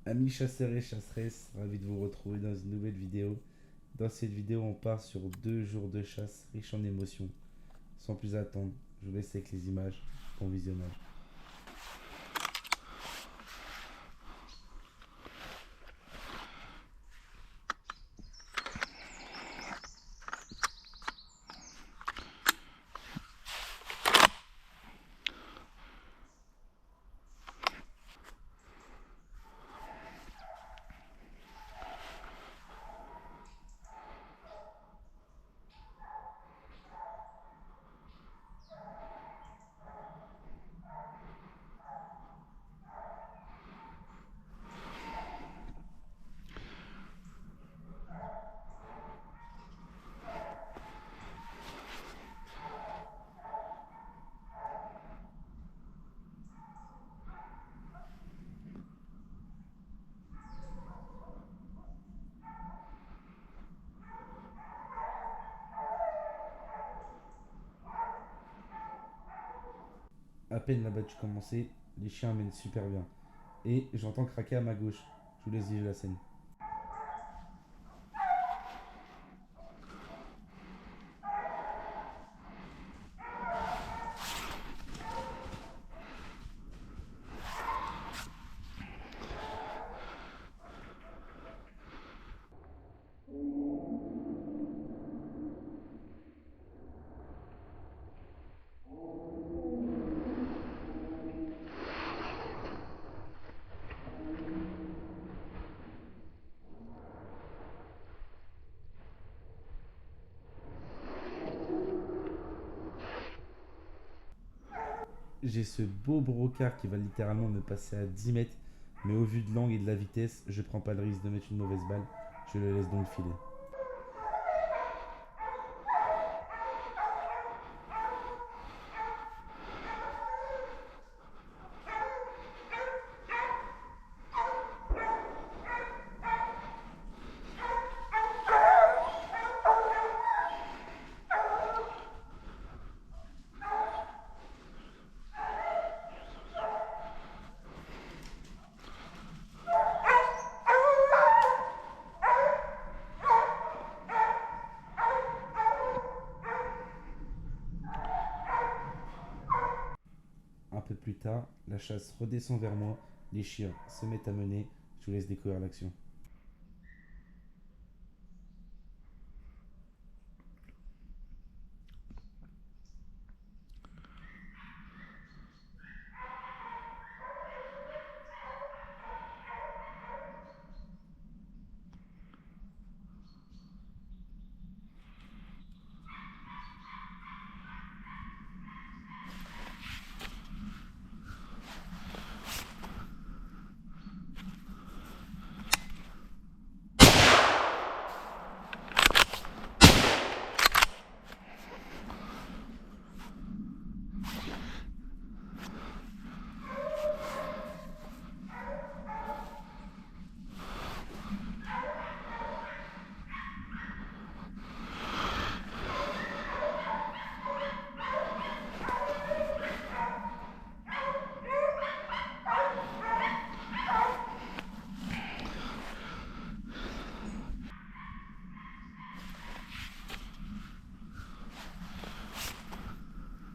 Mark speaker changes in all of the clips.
Speaker 1: Amis chasseurs et chasseresses, ravi de vous retrouver dans une nouvelle vidéo. Dans cette vidéo, on part sur 2 jours de chasse riches en émotions. Sans plus attendre, je vous laisse avec les images. Bon visionnage. À peine la battue commencée, les chiens mènent super bien. Et j'entends craquer à ma gauche. Je vous laisse vivre la scène. J'ai ce beau brocard qui va littéralement me passer à 10 mètres. Mais au vu de l'angle et de la vitesse, je prends pas le risque de mettre une mauvaise balle. Je le laisse donc filer. Un peu plus tard, la chasse redescend vers moi, les chiens se mettent à mener, je vous laisse découvrir l'action.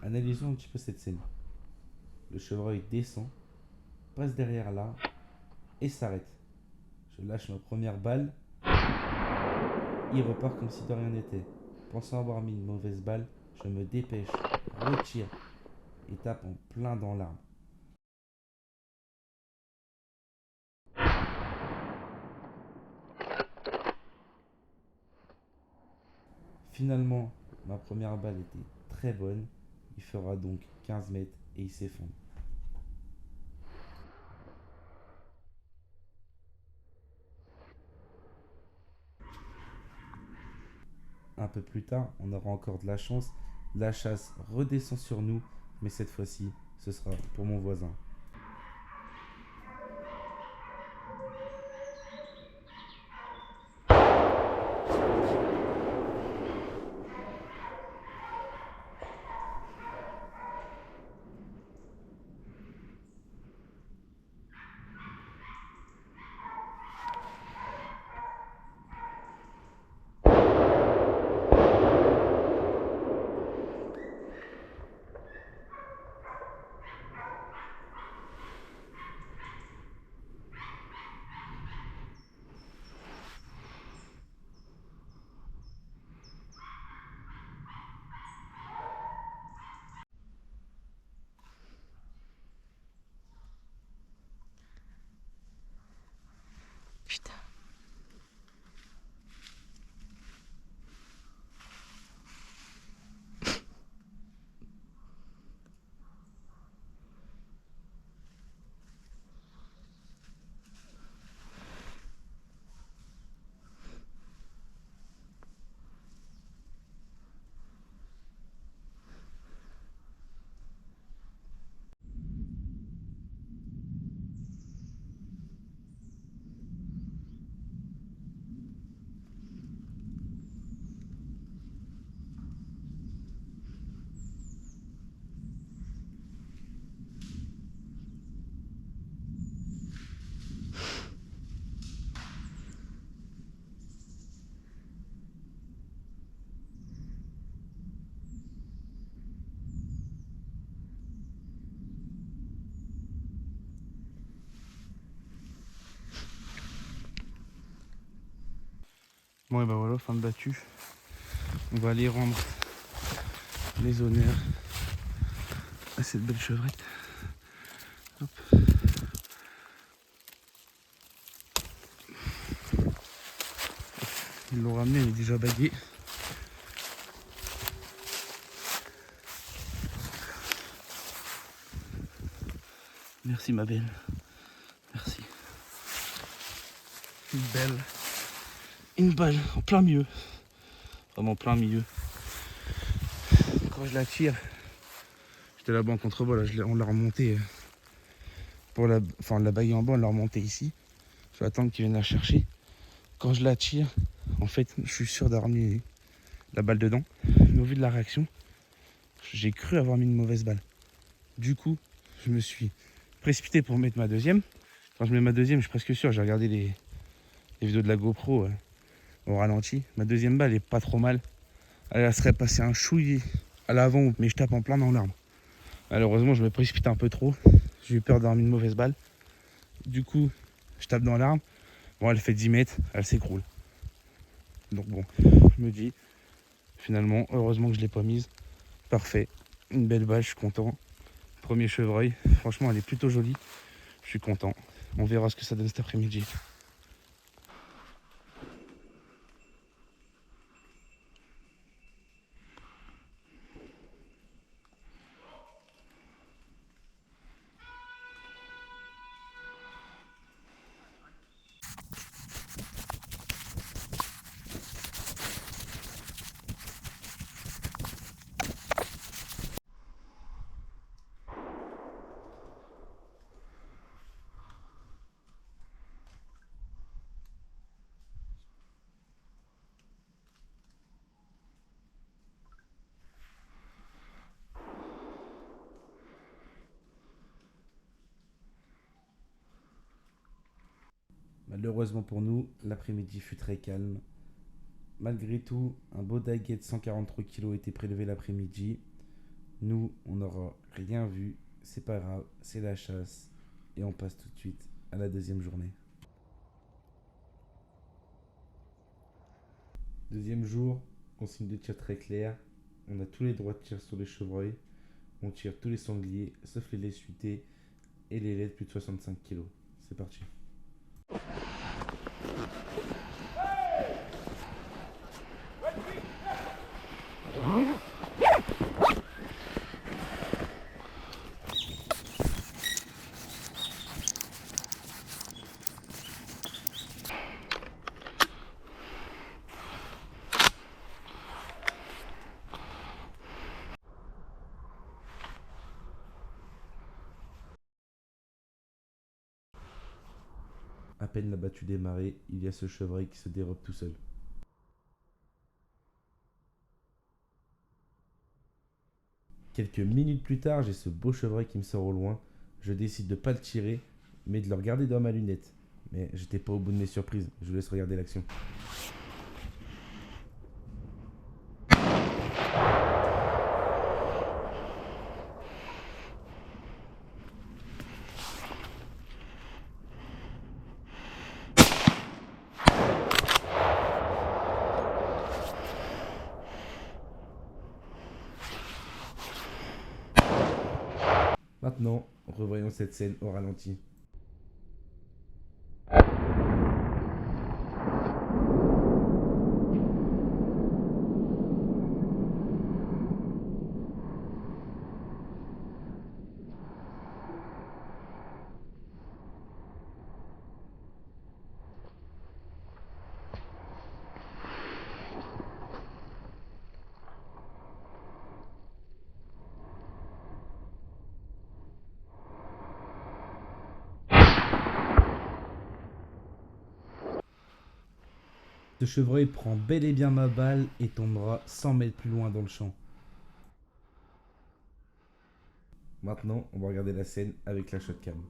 Speaker 1: Analysons un petit peu cette scène. Le chevreuil descend, passe derrière l'arbre et s'arrête. Je lâche ma première balle, il repart comme si de rien n'était. Pensant avoir mis une mauvaise balle, je me dépêche, retire et tape en plein dans l'arbre. Finalement, ma première balle était très bonne, il fera donc 15 mètres et il s'effondre. Un peu plus tard, on aura encore de la chance, la chasse redescend sur nous, mais cette fois-ci, ce sera pour mon voisin. Bon et ben voilà, fin de battu. On va aller rendre les honneurs à cette belle chevrette. Hop. Ils l'ont ramené, elle est déjà baguée. Merci ma belle. Merci. Une balle en plein milieu. Vraiment plein milieu. Quand je la tire, j'étais là-bas en contrebas, là, on l'a remontée pour la. Enfin on l'a baguée en bas, on l'a remontée ici. Je vais attendre qu'ils viennent la chercher. Quand je la tire, en fait, je suis sûr d'avoir mis la balle dedans. Mais au vu de la réaction, j'ai cru avoir mis une mauvaise balle. Du coup, je me suis précipité pour mettre ma deuxième. Quand je mets ma deuxième, je suis presque sûr, j'ai regardé les vidéos de la GoPro au ralenti. Ma deuxième balle est pas trop mal. Elle serait passée un chouï à l'avant, mais je tape en plein dans l'arbre. Malheureusement, je me précipite un peu trop. J'ai eu peur d'avoir mis une mauvaise balle. Du coup, je tape dans l'arbre. Bon, elle fait 10 mètres, elle s'écroule. Donc bon, je me dis, finalement, heureusement que je ne l'ai pas mise. Parfait, une belle balle, je suis content. Premier chevreuil, franchement, elle est plutôt jolie. Je suis content. On verra ce que ça donne cet après-midi. Malheureusement pour nous, l'après-midi fut très calme. Malgré tout, un beau daguet de 143 kg était prélevé l'après-midi. Nous, on n'aura rien vu. C'est pas grave, c'est la chasse. Et on passe tout de suite à la deuxième journée. Deuxième jour, consigne de tir très claire. On a tous les droits de tir sur les chevreuils. On tire tous les sangliers, sauf les laits suités et les laits de plus de 65 kg. C'est parti. À peine la battue démarrée, il y a ce chevreuil qui se dérobe tout seul. Quelques minutes plus tard, j'ai ce beau chevreuil qui me sort au loin. Je décide de ne pas le tirer, mais de le regarder dans ma lunette. Mais j'étais pas au bout de mes surprises, je vous laisse regarder l'action. Maintenant, revoyons cette scène au ralenti. Ce chevreuil prend bel et bien ma balle et tombera 100 mètres plus loin dans le champ. Maintenant, on va regarder la scène avec la shotcam.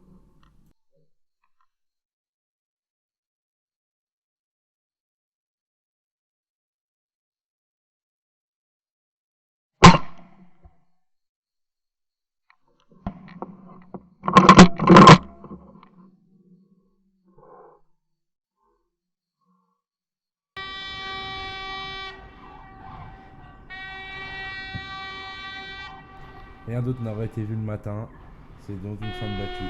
Speaker 1: Rien d'autre n'aurait été vu le matin. C'est donc une femme battue.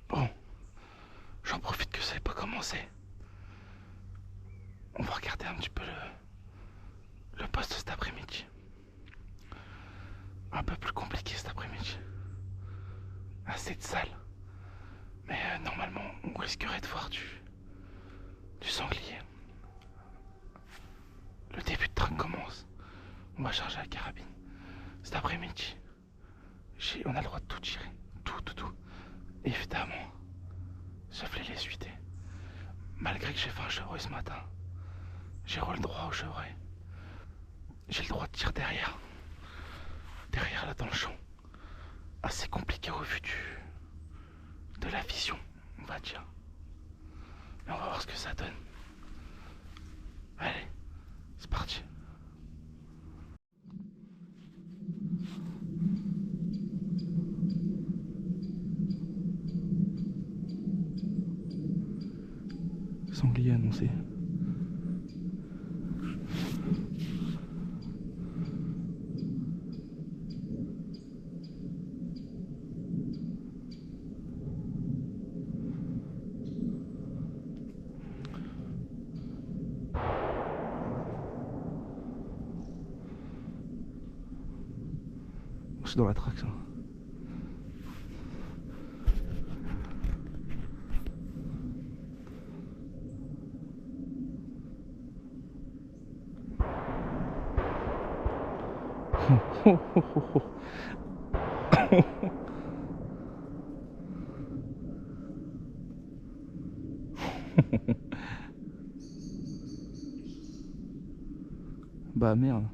Speaker 1: Bon, j'en profite que ça n'ait pas commencé. On va regarder un petit peu le poste cet après-midi. Un peu plus compliqué cet après-midi. Assez de salles. Mais normalement, on risquerait de voir du sanglier. Le début de train commence. On va charger la carabine. Cet après-midi, on a le droit de tout tirer. Tout. Évidemment, sauf les lessuités. Malgré que j'ai fait un chevreuil ce matin, j'ai le droit au chevreuil. J'ai le droit de tirer derrière. Derrière là dans le champ. Assez compliqué au vu de la vision, on va dire. Mais on va voir ce que ça donne. Allez, c'est parti. Sanglier annoncé. C'est dans la traque ça. Bah merde.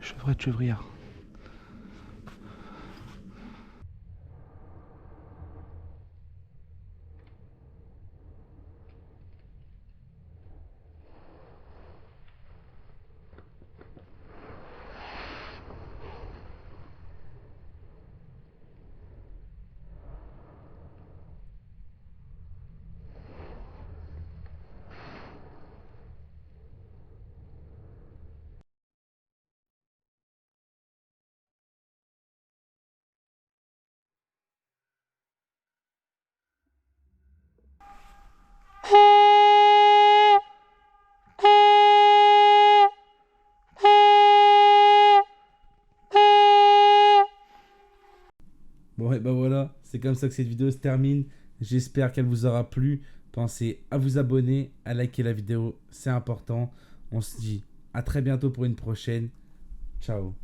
Speaker 1: Chevreuil de chevrière. Bon, et bah voilà, c'est comme ça que cette vidéo se termine. J'espère qu'elle vous aura plu. Pensez à vous abonner, à liker la vidéo, c'est important. On se dit à très bientôt pour une prochaine. Ciao.